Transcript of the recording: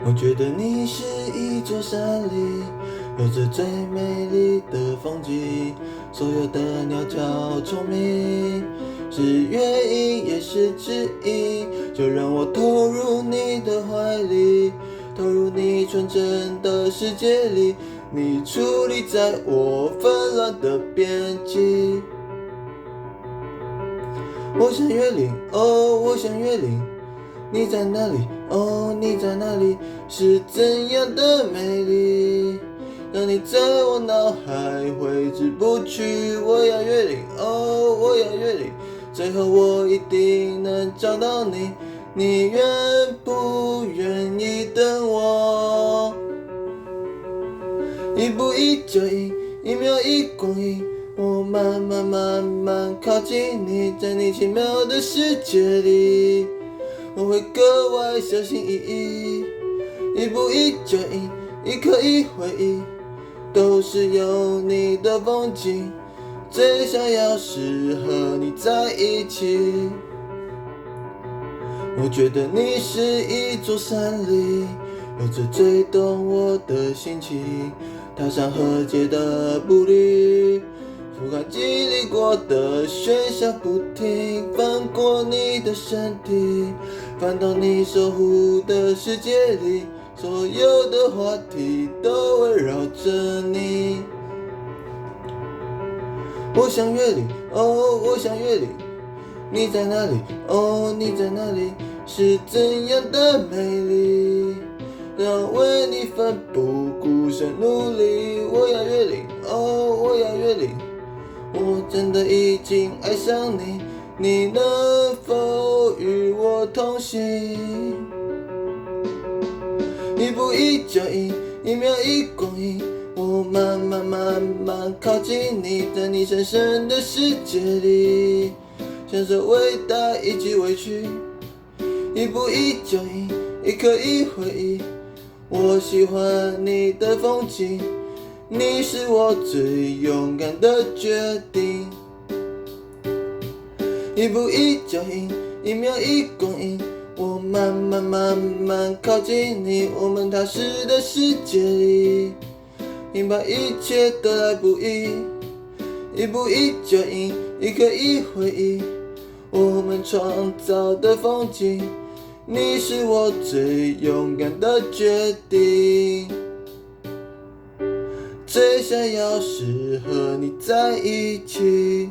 我觉得你是一座山里，有着最美丽的风景，所有的鸟叫虫鸣，是原因也是指引。就让我投入你的怀里，投入你纯真的世界里，你矗立在我纷乱的边际。我想越岭，哦，我想越岭，你在哪里？哦，你在哪里？是怎样的美丽，让你在我脑海挥之不去？我要越岭，哦，我要越岭，最后我一定能找到你。你愿不愿意等我？一步一脚印，一秒一光阴，我慢慢靠近你，在你奇妙的世界里，我会格外小心翼翼。一步一脚印，一刻一回忆，都是有你的风景，最想要是和你在一起。我觉得你是一座山里，有着最懂我的心情，踏上和解的步履，俯瞰经历过的喧嚣不停，翻过你的身体，翻到你守护的世界里，所有的话题都围绕着你。我想越岭，哦，我想越岭，你在哪里？哦，你在哪里？是怎样的美丽，让为你奋不顾身努力。我要越岭，哦，我要越岭，我真的已经爱上你，你能否与我同行？一步一脚印，一秒一光阴，我慢慢靠近你，在你神圣的世界里，享受伟大以及委屈。一步一脚印，一刻一回忆，我喜欢你的风景，你是我最勇敢的决定。一步一脚印，一秒一光阴，我慢慢靠近你，我们踏实的世界里，明白一切得来不易。一步一脚印，一刻一回忆，我们创造的风景，你是我最勇敢的决定，最想要是和你在一起。